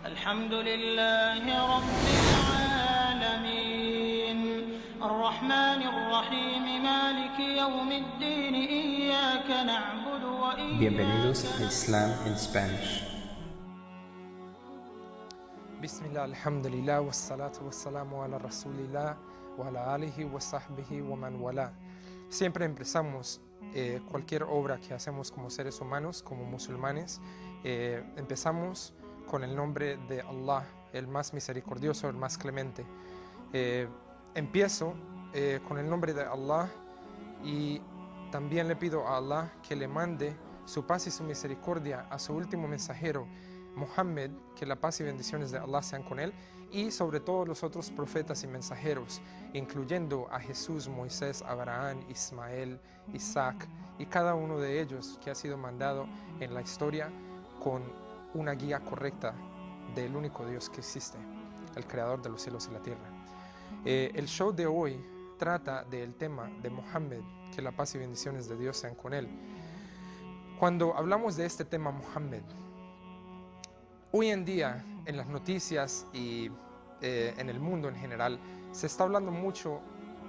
الحمد لله رب العالمين الرحمن الرحيم مالك يوم الدين إياك نعبد Bienvenidos وإياك a Islam in Spanish. Bismillah, alhamdulillah, wassalatu wassalamu ala rasulillah, wa ala alihi wa sahbihi wa man wala. Siempre empezamos cualquier obra que hacemos como seres humanos, como musulmanes, empezamos con el nombre de Allah, el más misericordioso, el más clemente. Empiezo con el nombre de Allah y también le pido a Allah que le mande su paz y su misericordia a su último mensajero, Muhammad, que la paz y bendiciones de Allah sean con él, y sobre todo los otros profetas y mensajeros, incluyendo a Jesús, Moisés, Abraham, Ismael, Isaac, y cada uno de ellos que ha sido mandado en la historia con una guía correcta del único Dios que existe, el creador de los cielos y la tierra. El show de hoy trata del tema de Muhammad, que la paz y bendiciones de Dios sean con él. Cuando hablamos de este tema Muhammad, hoy en día en las noticias y en el mundo en general se está hablando mucho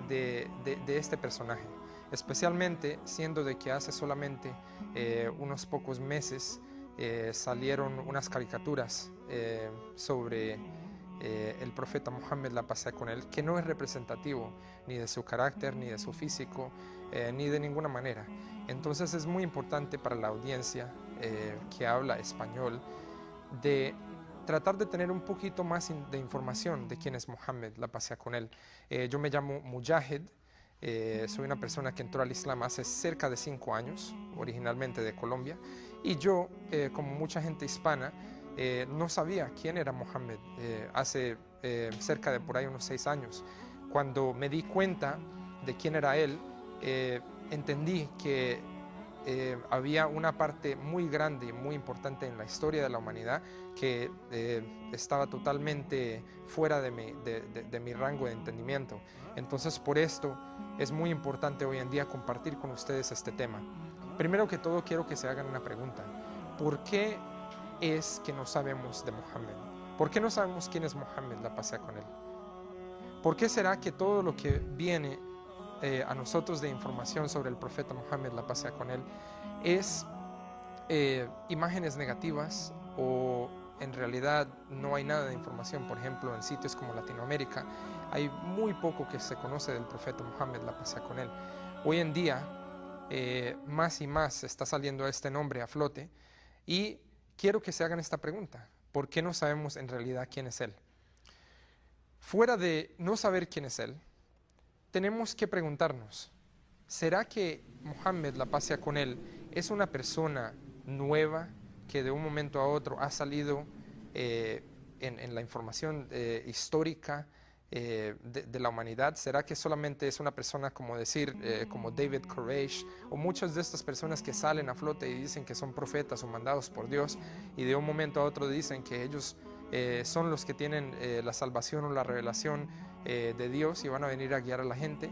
de este personaje, especialmente siendo de que hace solamente unos pocos meses salieron unas caricaturas sobre el profeta Muhammad, la paz sea con él, que no es representativo ni de su carácter, ni de su físico, ni de ninguna manera. Entonces es muy importante para la audiencia que habla español de tratar de tener un poquito más de información de quién es Muhammad, la paz sea con él. Yo me llamo Mujahid, soy una persona que entró al Islam hace cerca de 5 años, originalmente de Colombia, y yo, como mucha gente hispana, no sabía quién era Muhammad hace cerca de por ahí unos 6 años. Cuando me di cuenta de quién era él, entendí que había una parte muy grande y muy importante en la historia de la humanidad que estaba totalmente fuera de mi rango de entendimiento. Entonces, por esto es muy importante hoy en día compartir con ustedes este tema. Primero que todo, quiero que se hagan una pregunta. ¿Por qué es que no sabemos de Muhammad? ¿Por qué no sabemos quién es Muhammad, la paz sea con él? ¿Por qué será que todo lo que viene a nosotros de información sobre el profeta Muhammad, la paz sea con él, es imágenes negativas, o en realidad no hay nada de información? Por ejemplo, en sitios como Latinoamérica hay muy poco que se conoce del profeta Muhammad, la paz sea con él. Hoy en día más y más está saliendo este nombre a flote, y quiero que se hagan esta pregunta: ¿por qué no sabemos en realidad quién es él? Fuera de no saber quién es él, tenemos que preguntarnos: ¿será que Muhammad, la paz sea con él, es una persona nueva que de un momento a otro ha salido en la información histórica de la humanidad? ¿Será que solamente es una persona, como decir, como David Koresh, o muchas de estas personas que salen a flote y dicen que son profetas o mandados por Dios, y de un momento a otro dicen que ellos son los que tienen la salvación o la revelación de Dios y van a venir a guiar a la gente?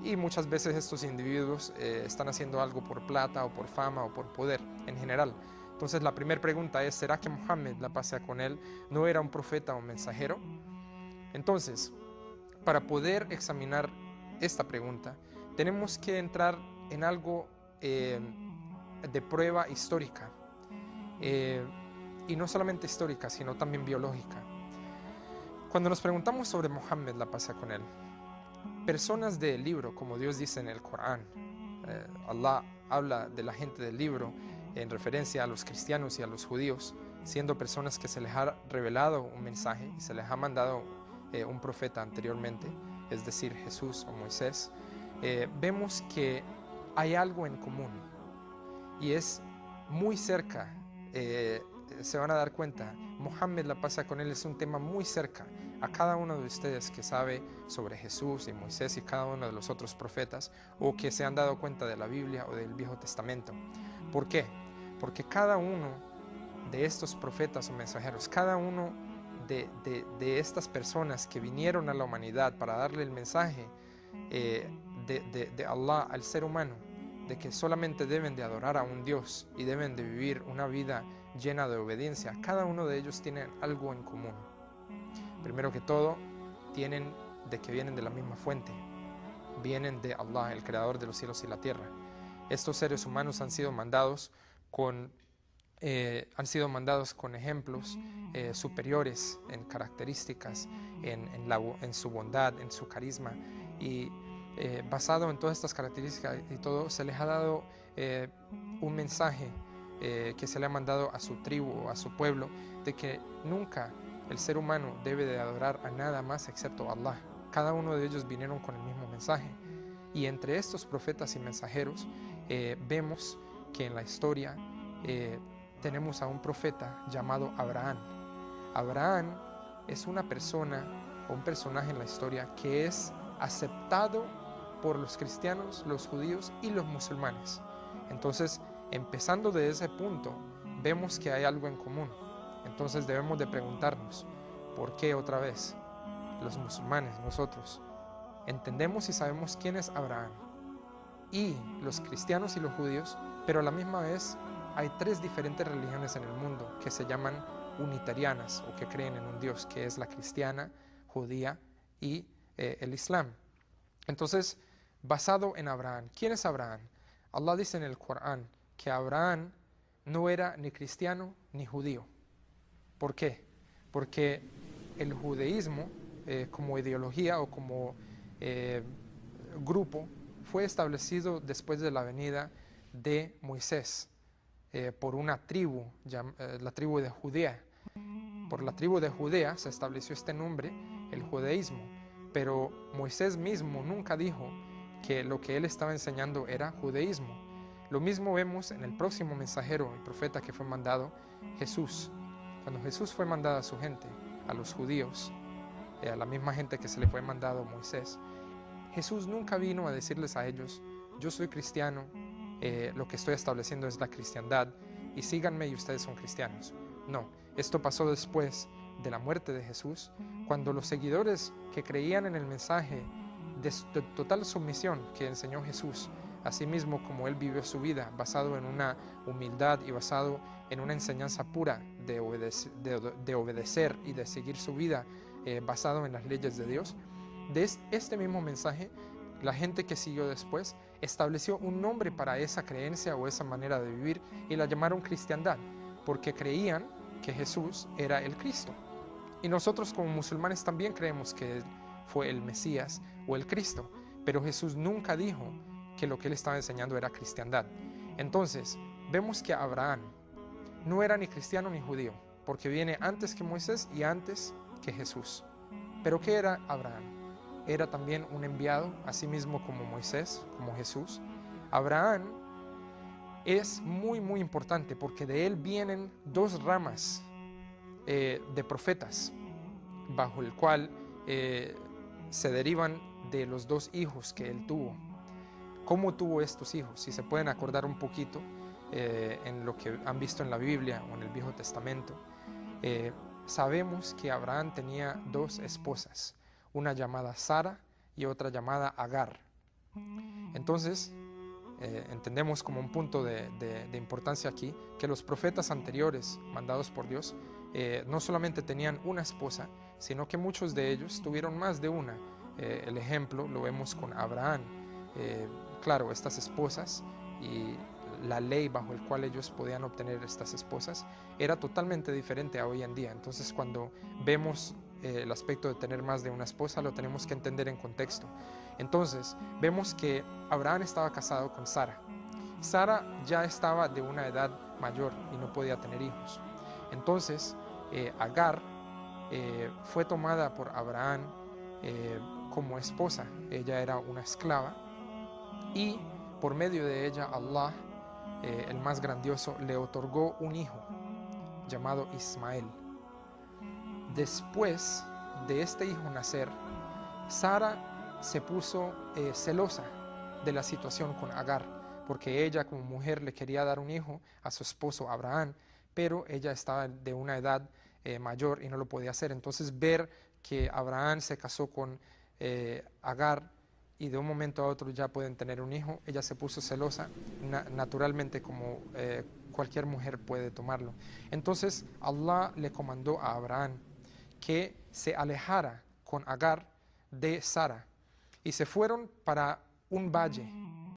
Y muchas veces estos individuos están haciendo algo por plata, o por fama, o por poder en general. Entonces la primera pregunta es: ¿será que Muhammad, la paz sea con él, no era un profeta o mensajero? Entonces, para poder examinar esta pregunta, tenemos que entrar en algo de prueba histórica, y no solamente histórica, sino también biológica. Cuando nos preguntamos sobre Muhammad, la paz sea con él, personas del libro, como Dios dice en el Corán, Allah habla de la gente del libro en referencia a los cristianos y a los judíos, siendo personas que se les ha revelado un mensaje y se les ha mandado un profeta anteriormente, es decir, Jesús o Moisés. Vemos que hay algo en común, y es muy cerca. Se van a dar cuenta, Muhammad, la paz sea con él, es un tema muy cerca a cada uno de ustedes que sabe sobre Jesús y Moisés y cada uno de los otros profetas, o que se han dado cuenta de la Biblia o del Viejo Testamento. ¿Por qué? Porque cada uno de estos profetas o mensajeros, cada uno de estas personas que vinieron a la humanidad para darle el mensaje de Allah al ser humano, de que solamente deben de adorar a un Dios y deben de vivir una vida llena de obediencia. Cada uno de ellos tiene algo en común. Primero que todo, vienen de la misma fuente. Vienen de Allah, el creador de los cielos y la tierra. Estos seres humanos han sido mandados con ejemplos superiores en características, en su bondad, en su carisma, y basado en todas estas características y todo, se les ha dado un mensaje que se le ha mandado a su tribu, a su pueblo, de que nunca el ser humano debe de adorar a nada más excepto a Allah. Cada uno de ellos vinieron con el mismo mensaje, y entre estos profetas y mensajeros vemos que en la historia tenemos a un profeta llamado Abraham. Abraham es una persona o un personaje en la historia que es aceptado por los cristianos, los judíos y los musulmanes. Entonces, empezando de ese punto, vemos que hay algo en común. Entonces debemos de preguntarnos, ¿por qué otra vez los musulmanes, nosotros, entendemos y sabemos quién es Abraham? Y los cristianos y los judíos, pero a la misma vez hay tres diferentes religiones en el mundo que se llaman unitarianas o que creen en un Dios, que es la cristiana, judía y el Islam. Entonces, basado en Abraham, ¿quién es Abraham? Allah dice en el Corán que Abraham no era ni cristiano ni judío. ¿Por qué? Porque el judaísmo como ideología o como grupo fue establecido después de la venida de Moisés por una tribu, la tribu de Judea. Por la tribu de Judea se estableció este nombre, el judaísmo, pero Moisés mismo nunca dijo que lo que él estaba enseñando era judaísmo. Lo mismo vemos en el próximo mensajero y profeta que fue mandado, Jesús. Cuando Jesús fue mandado a su gente, a los judíos, a la misma gente que se le fue mandado Moisés, Jesús nunca vino a decirles a ellos, yo soy cristiano, lo que estoy estableciendo es la cristiandad, y síganme y ustedes son cristianos. No, esto pasó después de la muerte de Jesús, cuando los seguidores que creían en el mensaje de total sumisión que enseñó Jesús, asimismo como él vivió su vida, basado en una humildad y basado en una enseñanza pura de obedecer y de seguir su vida basado en las leyes de Dios, de este mismo mensaje, la gente que siguió después estableció un nombre para esa creencia o esa manera de vivir y la llamaron cristiandad, porque creían que Jesús era el Cristo. Y nosotros como musulmanes también creemos que él fue el Mesías o el Cristo, pero Jesús nunca dijo que lo que él estaba enseñando era cristiandad. Entonces, vemos que Abraham no era ni cristiano ni judío, porque viene antes que Moisés y antes que Jesús. ¿Pero qué era Abraham? Era también un enviado, así mismo como Moisés, como Jesús. Abraham es muy importante porque de él vienen dos ramas de profetas, bajo el cual se derivan de los dos hijos que él tuvo. ¿Cómo tuvo estos hijos? Si se pueden acordar un poquito en lo que han visto en la Biblia o en el Viejo Testamento, sabemos que Abraham tenía dos esposas, una llamada Sara y otra llamada Agar. Entonces, entendemos como un punto de importancia aquí que los profetas anteriores mandados por Dios no solamente tenían una esposa, sino que muchos de ellos tuvieron más de una. El ejemplo lo vemos con Abraham. Claro, estas esposas y la ley bajo el cual ellos podían obtener estas esposas era totalmente diferente a hoy en día. Entonces, cuando vemos el aspecto de tener más de una esposa, lo tenemos que entender en contexto. Entonces, vemos que Abraham estaba casado con Sara. Sara ya estaba de una edad mayor y no podía tener hijos. Entonces, Agar fue tomada por Abraham como esposa. Ella era una esclava y por medio de ella Allah, el más grandioso, le otorgó un hijo llamado Ismael. Después de este hijo nacer, Sara se puso celosa de la situación con Agar, porque ella como mujer le quería dar un hijo a su esposo Abraham, pero ella estaba de una edad mayor y no lo podía hacer. Entonces, ver que Abraham se casó con Agar y de un momento a otro ya pueden tener un hijo, ella se puso celosa, naturalmente como cualquier mujer puede tomarlo. Entonces Allah le comandó a Abraham que se alejara con Agar de Sara y se fueron para un valle